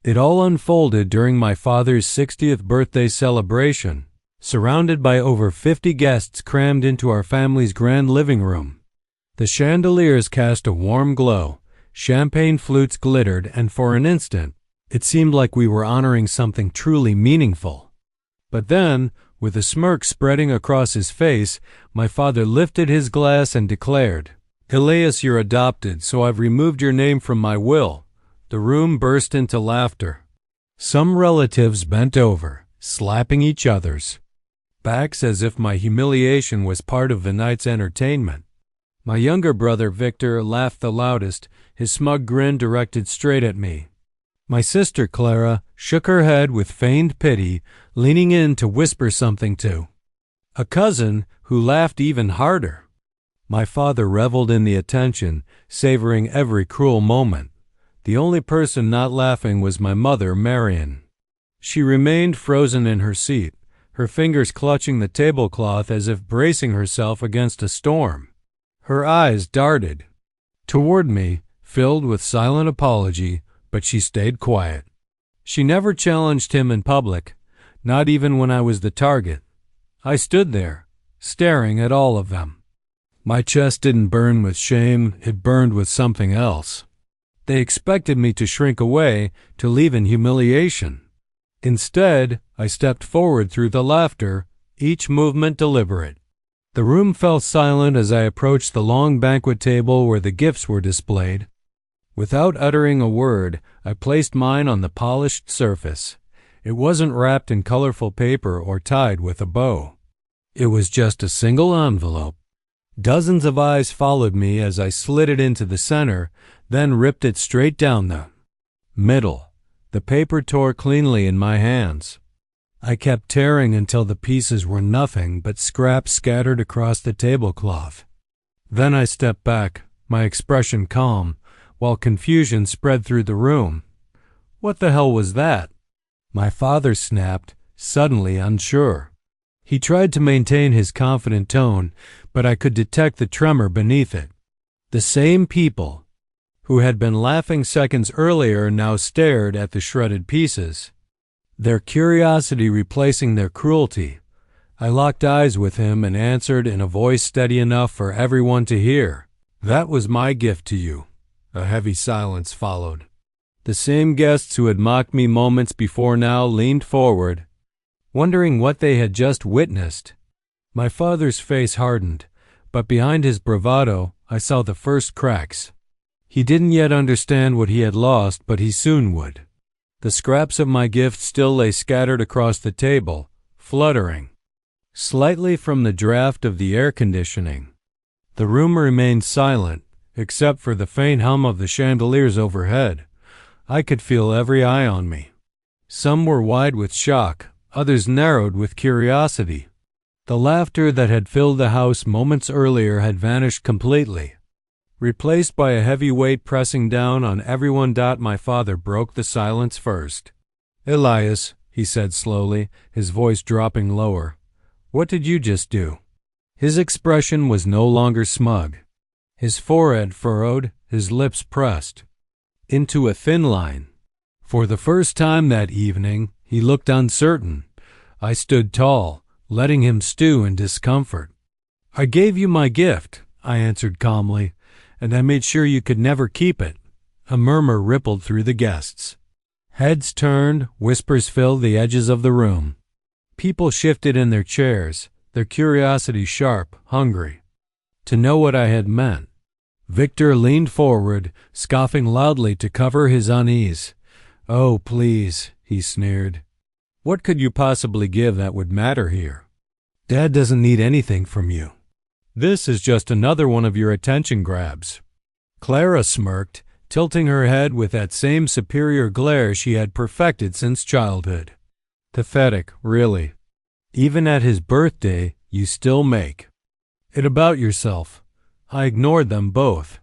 It all unfolded during my father's 60th birthday celebration, surrounded by over 50 guests crammed into our family's grand living room. The chandeliers cast a warm glow, champagne flutes glittered, and for an instant, it seemed like we were honoring something truly meaningful. But then, with a smirk spreading across his face, my father lifted his glass and declared, "Elias, you're adopted, so I've removed your name from my will." The room burst into laughter. Some relatives bent over, slapping each other's backs as if my humiliation was part of the night's entertainment. My younger brother Victor laughed the loudest, his smug grin directed straight at me. My sister Clara shook her head with feigned pity, leaning in to whisper something to a cousin who laughed even harder. My father reveled in the attention, savoring every cruel moment. The only person not laughing was my mother, Marion. She remained frozen in her seat, her fingers clutching the tablecloth as if bracing herself against a storm. Her eyes darted toward me, filled with silent apology, but she stayed quiet. She never challenged him in public, not even when I was the target. I stood there, staring at all of them. My chest didn't burn with shame, it burned with something else. They expected me to shrink away, to leave in humiliation. Instead, I stepped forward through the laughter, each movement deliberate. The room fell silent as I approached the long banquet table where the gifts were displayed. Without uttering a word, I placed mine on the polished surface. It wasn't wrapped in colorful paper or tied with a bow. It was just a single envelope. Dozens of eyes followed me as I slid it into the center, then ripped it straight down the middle. The paper tore cleanly in my hands. I kept tearing until the pieces were nothing but scraps scattered across the tablecloth. Then I stepped back, my expression calm, while confusion spread through the room. What the hell was that? My father snapped, suddenly unsure. He tried to maintain his confident tone, but I could detect the tremor beneath it. The same people who had been laughing seconds earlier now stared at the shredded pieces, their curiosity replacing their cruelty. I locked eyes with him and answered in a voice steady enough for everyone to hear, "That was my gift to you." A heavy silence followed. The same guests who had mocked me moments before now leaned forward, wondering what they had just witnessed. My father's face hardened, but behind his bravado, I saw the first cracks. He didn't yet understand what he had lost, but he soon would. The scraps of my gift still lay scattered across the table, fluttering slightly from the draft of the air conditioning. The room remained silent, except for the faint hum of the chandeliers overhead. I could feel every eye on me. Some were wide with shock, others narrowed with curiosity. The laughter that had filled the house moments earlier had vanished completely, replaced by a heavy weight pressing down on everyone. My father broke the silence first. "Elias," he said slowly, his voice dropping lower, "what did you just do?" His expression was no longer smug. His forehead furrowed, his lips pressed into a thin line. For the first time that evening, he looked uncertain. I stood tall, letting him stew in discomfort. "I gave you my gift," I answered calmly, "and I made sure you could never keep it." A murmur rippled through the guests. Heads turned, whispers filled the edges of the room. People shifted in their chairs, their curiosity sharp, hungry to know what I had meant. Victor leaned forward, scoffing loudly to cover his unease. "Oh, please," he sneered. "What could you possibly give that would matter here? Dad doesn't need anything from you. This is just another one of your attention grabs." Clara smirked, tilting her head with that same superior glare she had perfected since childhood. "Pathetic, really. Even at his birthday, you still make it about yourself." I ignored them both.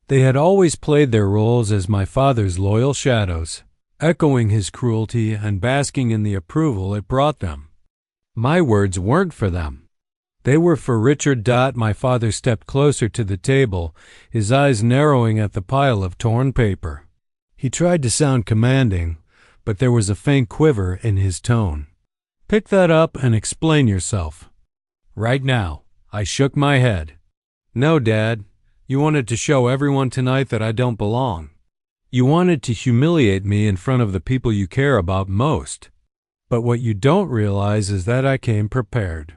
They had always played their roles as my father's loyal shadows, echoing his cruelty and basking in the approval it brought them. My words weren't for them. They were for Richard. My father stepped closer to the table, his eyes narrowing at the pile of torn paper. He tried to sound commanding, but there was a faint quiver in his tone. "Pick that up and explain yourself." "Right now." I shook my head. "No, Dad. You wanted to show everyone tonight that I don't belong. You wanted to humiliate me in front of the people you care about most. But what you don't realize is that I came prepared."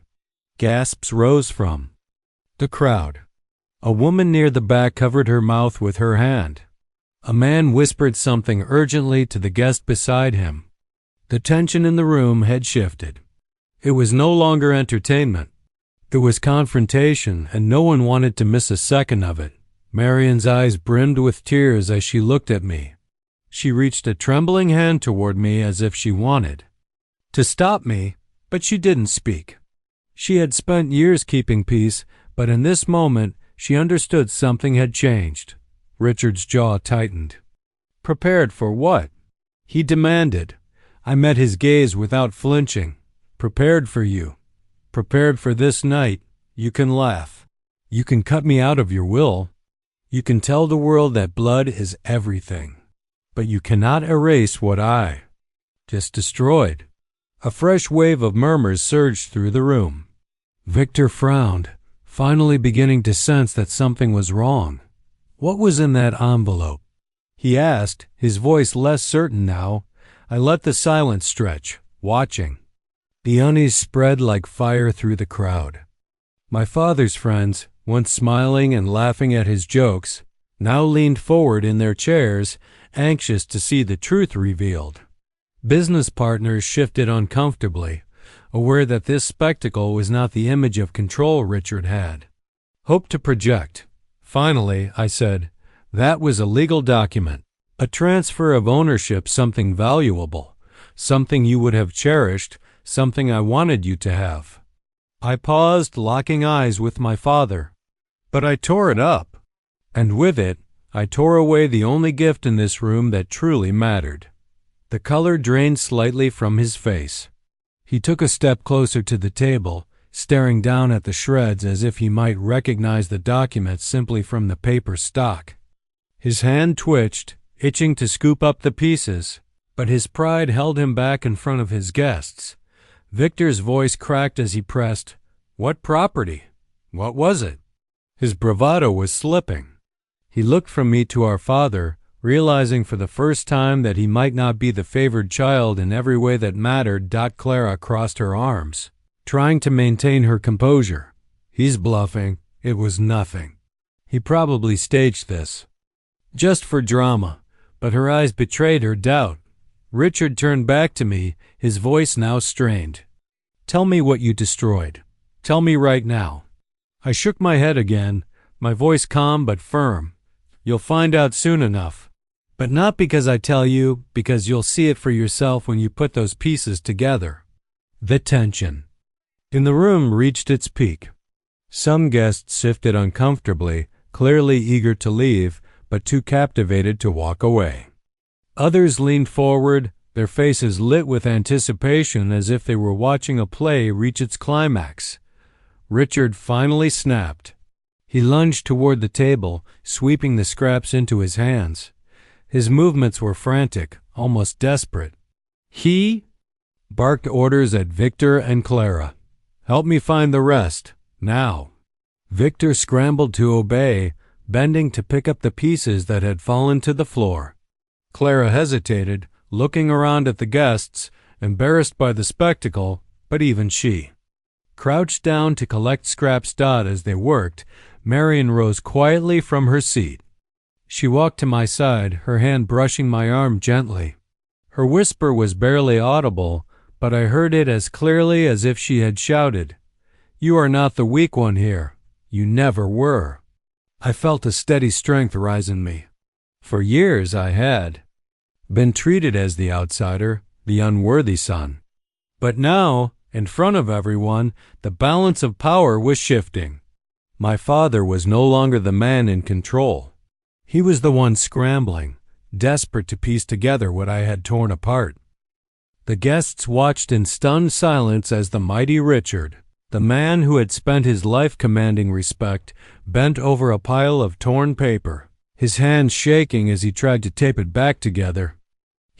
Gasps rose from the crowd. A woman near the back covered her mouth with her hand. A man whispered something urgently to the guest beside him. The tension in the room had shifted. It was no longer entertainment. It was confrontation, and no one wanted to miss a second of it. Marion's eyes brimmed with tears as she looked at me. She reached a trembling hand toward me as if she wanted to stop me, but she didn't speak. She had spent years keeping peace, but in this moment she understood something had changed. Richard's jaw tightened. "Prepared for what?" he demanded. I met his gaze without flinching. "Prepared for you. Prepared for this night. You can laugh. You can cut me out of your will. You can tell the world that blood is everything. But you cannot erase what I just destroyed." A fresh wave of murmurs surged through the room. Victor frowned, finally beginning to sense that something was wrong. "What was in that envelope?" he asked, his voice less certain now. I let the silence stretch, watching. The unease spread like fire through the crowd. My father's friends, once smiling and laughing at his jokes, now leaned forward in their chairs, anxious to see the truth revealed. Business partners shifted uncomfortably, aware that this spectacle was not the image of control Richard had hoped to project. Finally, I said, "That was a legal document, a transfer of ownership, something valuable, something you would have cherished, something I wanted you to have." I paused, locking eyes with my father. "But I tore it up. And with it, I tore away the only gift in this room that truly mattered." The color drained slightly from his face. He took a step closer to the table, staring down at the shreds as if he might recognize the document simply from the paper stock. His hand twitched, itching to scoop up the pieces, but his pride held him back in front of his guests. Victor's voice cracked as he pressed, "What property? What was it?" His bravado was slipping. He looked from me to our father, realizing for the first time that he might not be the favored child in every way that mattered. Clara crossed her arms, trying to maintain her composure. "He's bluffing. It was nothing. He probably staged this just for drama," but her eyes betrayed her doubt. Richard turned back to me, his voice now strained. "Tell me what you destroyed. Tell me right now." I shook my head again, my voice calm but firm. "You'll find out soon enough. But not because I tell you, because you'll see it for yourself when you put those pieces together." The tension in the room reached its peak. Some guests shifted uncomfortably, clearly eager to leave, but too captivated to walk away. Others leaned forward, their faces lit with anticipation as if they were watching a play reach its climax. Richard finally snapped. He lunged toward the table, sweeping the scraps into his hands. His movements were frantic, almost desperate. He barked orders at Victor and Clara. "Help me find the rest, now." Victor scrambled to obey, bending to pick up the pieces that had fallen to the floor. Clara hesitated, looking around at the guests, embarrassed by the spectacle, but even she crouched down to collect scraps. As they worked, Marion rose quietly from her seat. She walked to my side, her hand brushing my arm gently. Her whisper was barely audible, but I heard it as clearly as if she had shouted, "You are not the weak one here. You never were." I felt a steady strength rise in me. For years I had been treated as the outsider, the unworthy son. But now, in front of everyone, the balance of power was shifting. My father was no longer the man in control. He was the one scrambling, desperate to piece together what I had torn apart. The guests watched in stunned silence as the mighty Richard, the man who had spent his life commanding respect, bent over a pile of torn paper, his hands shaking as he tried to tape it back together.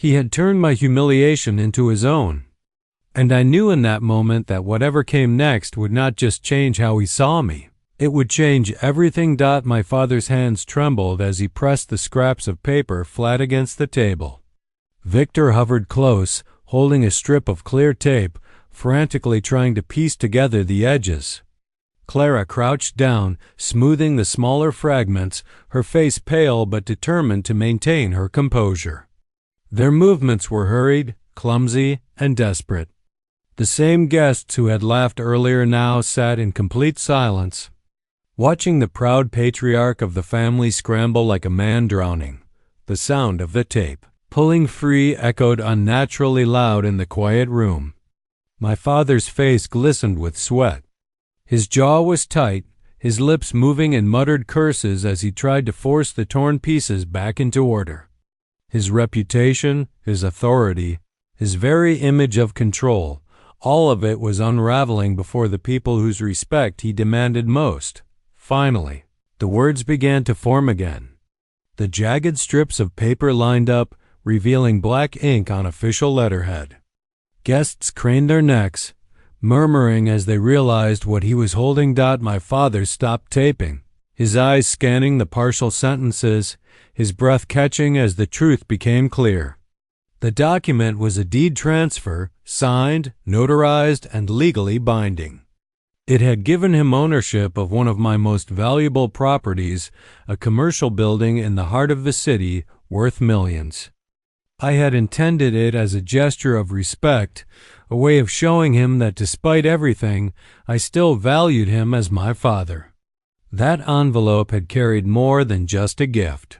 He had turned my humiliation into his own. And I knew in that moment that whatever came next would not just change how he saw me. It would change everything. My father's hands trembled as he pressed the scraps of paper flat against the table. Victor hovered close, holding a strip of clear tape, frantically trying to piece together the edges. Clara crouched down, smoothing the smaller fragments, her face pale but determined to maintain her composure. Their movements were hurried, clumsy, and desperate. The same guests who had laughed earlier now sat in complete silence, watching the proud patriarch of the family scramble like a man drowning. The sound of the tape pulling free echoed unnaturally loud in the quiet room. My father's face glistened with sweat. His jaw was tight, his lips moving in muttered curses as he tried to force the torn pieces back into order. His reputation, his authority, his very image of control, all of it was unraveling before the people whose respect he demanded most. Finally, the words began to form again. The jagged strips of paper lined up, revealing black ink on official letterhead. Guests craned their necks, murmuring as they realized what he was holding. My father stopped taping, his eyes scanning the partial sentences, his breath catching as the truth became clear. The document was a deed transfer, signed, notarized, and legally binding. It had given him ownership of one of my most valuable properties, a commercial building in the heart of the city worth millions. I had intended it as a gesture of respect, a way of showing him that despite everything, I still valued him as my father. That envelope had carried more than just a gift.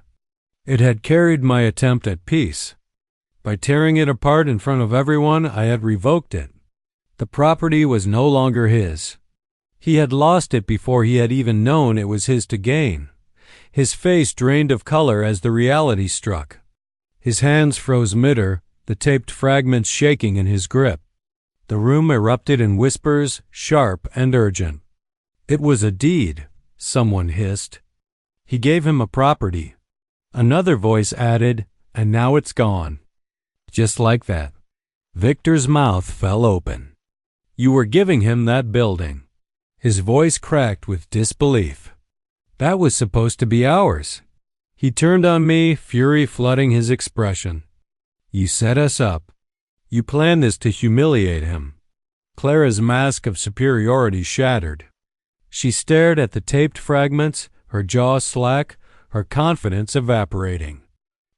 It had carried my attempt at peace. By tearing it apart in front of everyone, I had revoked it. The property was no longer his. He had lost it before he had even known it was his to gain. His face drained of color as the reality struck. His hands froze mid-air, the taped fragments shaking in his grip. The room erupted in whispers, sharp and urgent. It was a deed, someone hissed. He gave him a property. Another voice added, and now it's gone. Just like that. Victor's mouth fell open. You were giving him that building. His voice cracked with disbelief. That was supposed to be ours. He turned on me, fury flooding his expression. You set us up. You planned this to humiliate him. Clara's mask of superiority shattered. She stared at the taped fragments, her jaw slack, her confidence evaporating.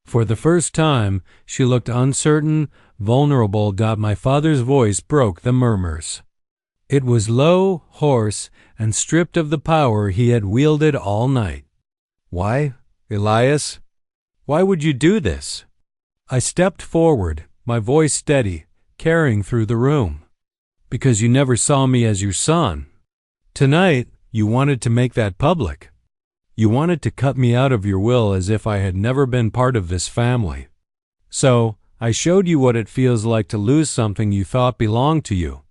For the first time, she looked uncertain, vulnerable. My father's voice broke the murmurs. It was low, hoarse, and stripped of the power he had wielded all night. Why, Elias? Why would you do this? I stepped forward, my voice steady, carrying through the room. Because you never saw me as your son. Tonight, you wanted to make that public. You wanted to cut me out of your will as if I had never been part of this family. So, I showed you what it feels like to lose something you thought belonged to you.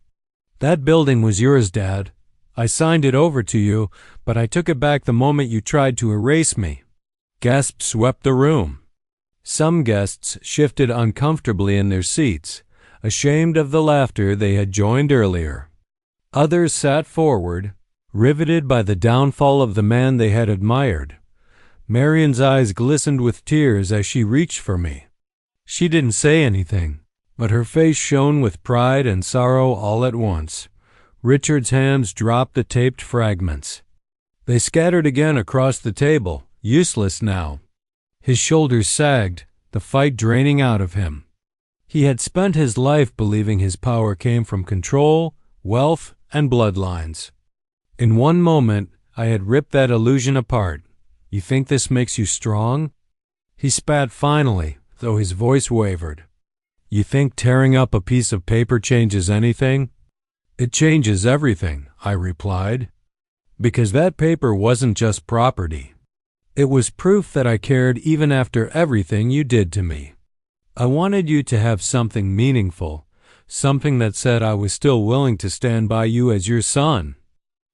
That building was yours, Dad. I signed it over to you, but I took it back the moment you tried to erase me. Gasps swept the room. Some guests shifted uncomfortably in their seats, ashamed of the laughter they had joined earlier. Others sat forward, riveted by the downfall of the man they had admired. Marion's eyes glistened with tears as she reached for me. She didn't say anything, but her face shone with pride and sorrow all at once. Richard's hands dropped the taped fragments. They scattered again across the table, useless now. His shoulders sagged, the fight draining out of him. He had spent his life believing his power came from control, wealth, and bloodlines. In one moment, I had ripped that illusion apart. You think this makes you strong? He spat finally, though his voice wavered. You think tearing up a piece of paper changes anything? It changes everything, I replied. Because that paper wasn't just property. It was proof that I cared even after everything you did to me. I wanted you to have something meaningful, something that said I was still willing to stand by you as your son.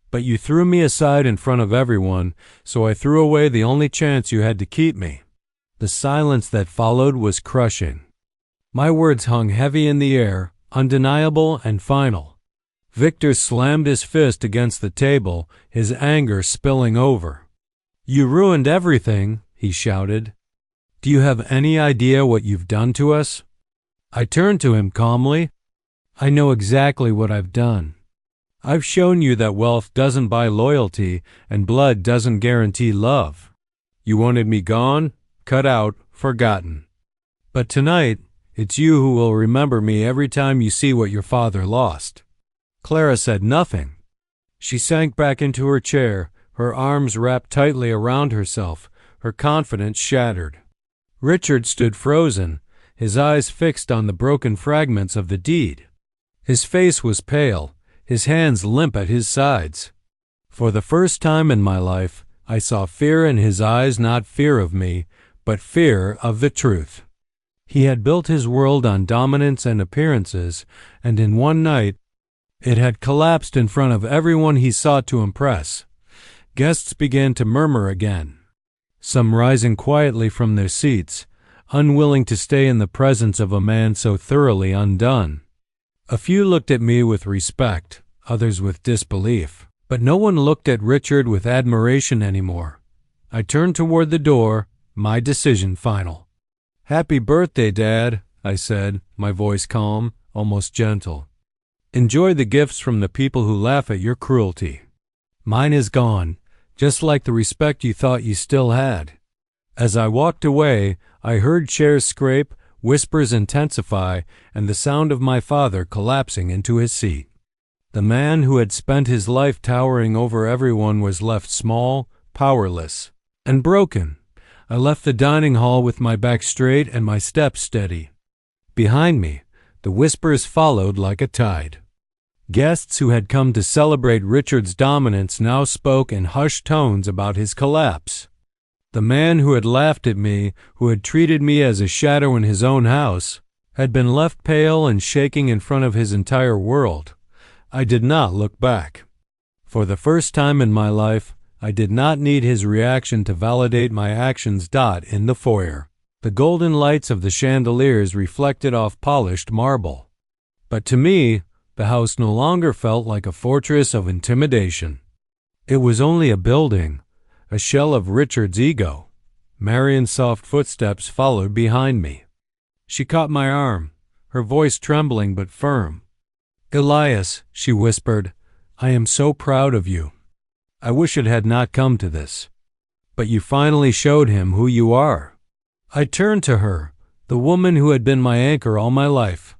But you threw me aside in front of everyone, so I threw away the only chance you had to keep me. The silence that followed was crushing. My words hung heavy in the air, undeniable and final. Victor slammed his fist against the table, his anger spilling over. "You ruined everything," he shouted. "Do you have any idea what you've done to us?" I turned to him calmly. "I know exactly what I've done. I've shown you that wealth doesn't buy loyalty and blood doesn't guarantee love. You wanted me gone, cut out, forgotten. But tonight, it's you who will remember me every time you see what your father lost." Clara said nothing. She sank back into her chair, her arms wrapped tightly around herself, her confidence shattered. Richard stood frozen, his eyes fixed on the broken fragments of the deed. His face was pale, his hands limp at his sides. For the first time in my life, I saw fear in his eyes, not fear of me, but fear of the truth. He had built his world on dominance and appearances, and in one night, it had collapsed in front of everyone he sought to impress. Guests began to murmur again, some rising quietly from their seats, unwilling to stay in the presence of a man so thoroughly undone. A few looked at me with respect, others with disbelief, but no one looked at Richard with admiration anymore. I turned toward the door, my decision final. "Happy birthday, Dad," I said, my voice calm, almost gentle. "Enjoy the gifts from the people who laugh at your cruelty. Mine is gone, just like the respect you thought you still had." As I walked away, I heard chairs scrape, whispers intensify, and the sound of my father collapsing into his seat. The man who had spent his life towering over everyone was left small, powerless, and broken. I left the dining hall with my back straight and my steps steady. Behind me, the whispers followed like a tide. Guests who had come to celebrate Richard's dominance now spoke in hushed tones about his collapse. The man who had laughed at me, who had treated me as a shadow in his own house, had been left pale and shaking in front of his entire world. I did not look back. For the first time in my life, I did not need his reaction to validate my actions. In the foyer, the golden lights of the chandeliers reflected off polished marble. But to me, the house no longer felt like a fortress of intimidation. It was only a building, a shell of Richard's ego. Marion's soft footsteps followed behind me. She caught my arm, her voice trembling but firm. "Elias," she whispered, "I am so proud of you. I wish it had not come to this. But you finally showed him who you are." I turned to her, the woman who had been my anchor all my life.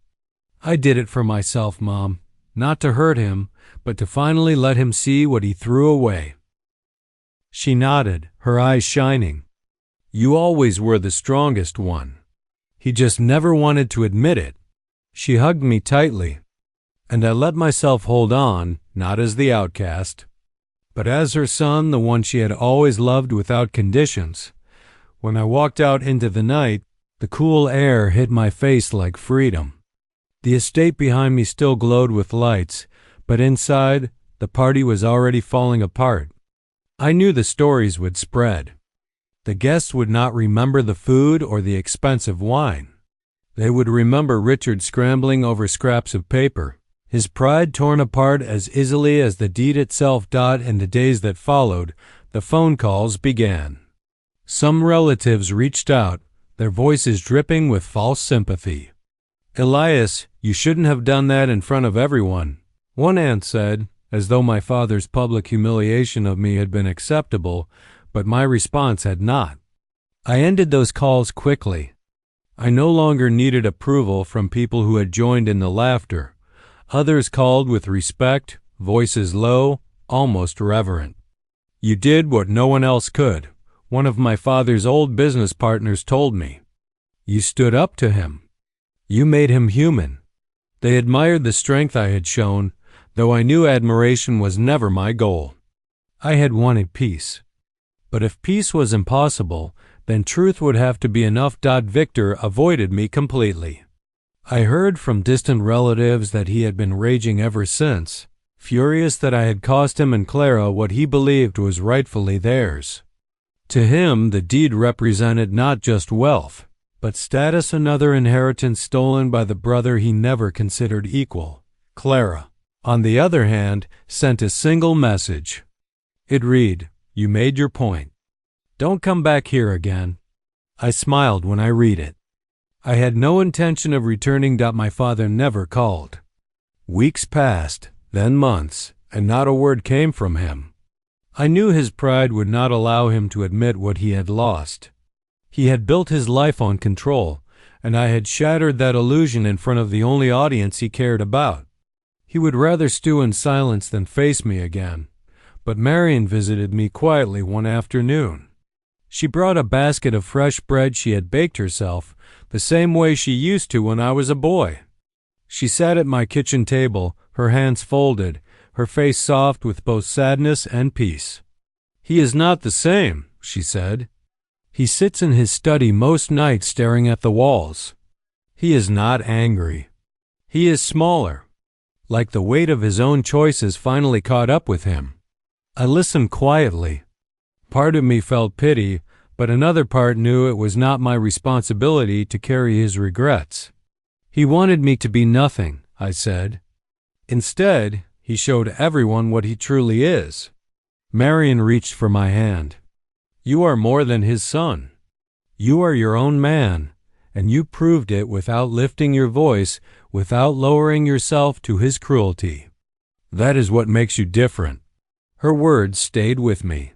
"I did it for myself, Mom, not to hurt him, but to finally let him see what he threw away." She nodded, her eyes shining. "You always were the strongest one. He just never wanted to admit it." She hugged me tightly, and I let myself hold on, not as the outcast, but as her son, the one she had always loved without conditions. When I walked out into the night, the cool air hit my face like freedom. The estate behind me still glowed with lights, but inside, the party was already falling apart. I knew the stories would spread. The guests would not remember the food or the expensive wine. They would remember Richard scrambling over scraps of paper, his pride torn apart as easily as the deed itself. In the days that followed, the phone calls began. Some relatives reached out, their voices dripping with false sympathy. "Elias, you shouldn't have done that in front of everyone," one aunt said, as though my father's public humiliation of me had been acceptable, but my response had not. I ended those calls quickly. I no longer needed approval from people who had joined in the laughter. Others called with respect, voices low, almost reverent. "You did what no one else could," one of my father's old business partners told me. "You stood up to him. You made him human." They admired the strength I had shown, though I knew admiration was never my goal. I had wanted peace. But if peace was impossible, then truth would have to be enough. Victor avoided me completely. I heard from distant relatives that he had been raging ever since, furious that I had cost him and Clara what he believed was rightfully theirs. To him, the deed represented not just wealth, but status another inheritance stolen by the brother he never considered equal. Clara, on the other hand, sent a single message. It read, "You made your point. Don't come back here again." I smiled when I read it. I had no intention of returning. My father never called. Weeks passed, then months, and not a word came from him. I knew his pride would not allow him to admit what he had lost. He had built his life on control, and I had shattered that illusion in front of the only audience he cared about. He would rather stew in silence than face me again. But Marion visited me quietly one afternoon. She brought a basket of fresh bread she had baked herself, the same way she used to when I was a boy. She sat at my kitchen table, her hands folded, her face soft with both sadness and peace. "He is not the same," she said. "He sits in his study most nights staring at the walls. He is not angry. He is smaller, like the weight of his own choices finally caught up with him." I listened quietly. Part of me felt pity, but another part knew it was not my responsibility to carry his regrets. "He wanted me to be nothing," I said. "Instead, he showed everyone what he truly is." Marion reached for my hand. "You are more than his son. You are your own man, and you proved it without lifting your voice, without lowering yourself to his cruelty. That is what makes you different." Her words stayed with me.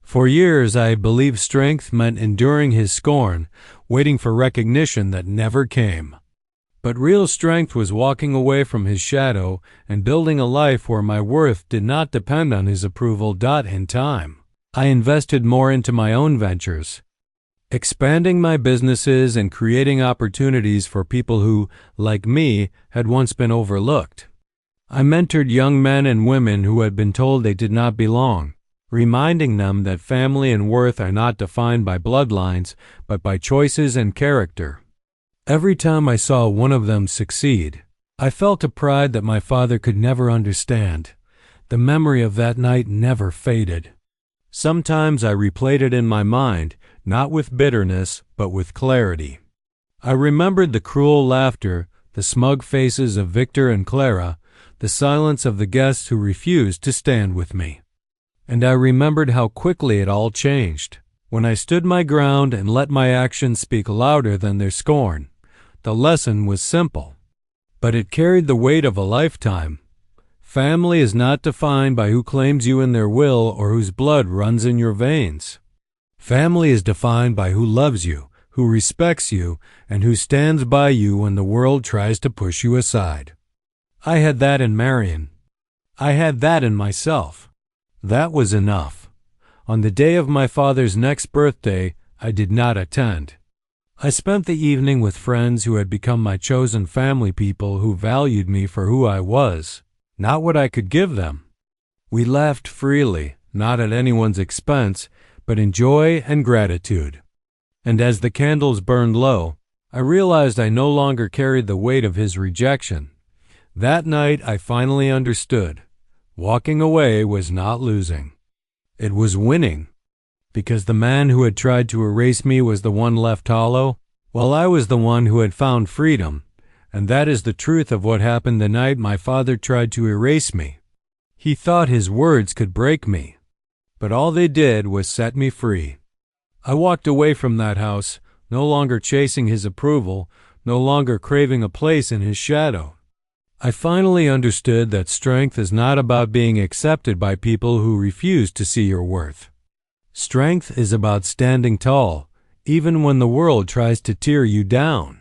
For years I believed strength meant enduring his scorn, waiting for recognition that never came. But real strength was walking away from his shadow and building a life where my worth did not depend on his approval. In time, I invested more into my own ventures, expanding my businesses and creating opportunities for people who, like me, had once been overlooked. I mentored young men and women who had been told they did not belong, reminding them that family and worth are not defined by bloodlines, but by choices and character. Every time I saw one of them succeed, I felt a pride that my father could never understand. The memory of that night never faded. Sometimes I replayed it in my mind, not with bitterness, but with clarity. I remembered the cruel laughter, the smug faces of Victor and Clara, the silence of the guests who refused to stand with me. And I remembered how quickly it all changed. When I stood my ground and let my actions speak louder than their scorn, the lesson was simple, but it carried the weight of a lifetime. Family is not defined by who claims you in their will or whose blood runs in your veins. Family is defined by who loves you, who respects you, and who stands by you when the world tries to push you aside. I had that in Marion. I had that in myself. That was enough. On the day of my father's next birthday, I did not attend. I spent the evening with friends who had become my chosen family, people who valued me for who I was, not what I could give them. We laughed freely, not at anyone's expense, but in joy and gratitude. And as the candles burned low, I realized I no longer carried the weight of his rejection. That night I finally understood. Walking away was not losing. It was winning. Because the man who had tried to erase me was the one left hollow, while I was the one who had found freedom. And that is the truth of what happened the night my father tried to erase me. He thought his words could break me, but all they did was set me free. I walked away from that house, no longer chasing his approval, no longer craving a place in his shadow. I finally understood that strength is not about being accepted by people who refuse to see your worth. Strength is about standing tall, even when the world tries to tear you down.